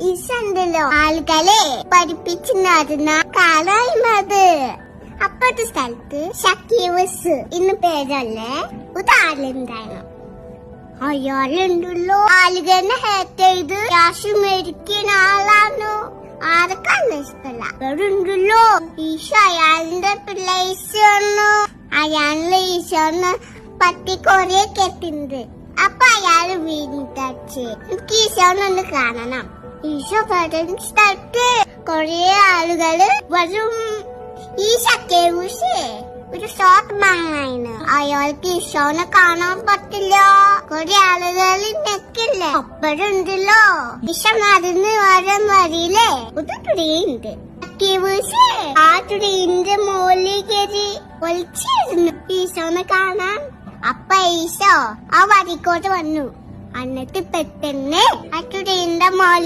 ഈശണ്ടല്ലോ ആളുകളെ പഠിപ്പിച്ചു നടന്ന കാലായിരുന്നത്. അപ്പത്തെ സ്ഥലത്ത് ഷക്കീവസ് ഇന്ന് പേരല്ലേ ഒരാളുണ്ടായിരുന്നു. അയാളുണ്ടല്ലോ ആളുകളെ ഹേറ്റ് ചെയ്ത് ക്യാഷ് മേടിക്കുന്ന ആളാണോ. ആർക്കാണ് ഇഷ്ടമല്ല. അവരുണ്ടല്ലോ ഈശ അയാളുടെ പ്ലേസ് വന്നു. അയാളുടെ ഈശോന്ന് പറ്റി കൊറേ കേട്ടിട്ടുണ്ട്. അപ്പൊ അയാള് വീണിട്ടച്ച് എനിക്ക് ഈശോന്നൊന്ന് കാണണം. ഈശോ പറയുന്ന സ്ഥലത്ത് കൊറേ ആളുകള് വരും. ഈ ഷക്കീവസ് ഒരു ഷോർട്ട് മാങ്ങായിരുന്നു. അയാൾക്ക് ഈശോനെ കാണാൻ പറ്റില്ല. കൊറേ ആളുകൾ നെക്കില്ലേ. അപ്പോഴുണ്ടല്ലോ ഈശോ നടന്ന് വരാൻ വരിയില്ലേ ഒരു ട്രെയിനുണ്ട്. ഷക്കീവസ് ആ ട്രെയിനിന്റെ മുകളിൽ കയറി ഒളിച്ചിരുന്നു ഈശോനെ കാണാൻ. അപ്പൊ ഈശോ ആ വരിക്കോട്ട് വന്നു. എന്നിട്ട് പെട്ടെന്ന് ആ ട്രെയിനിന്റെ മുകളിൽ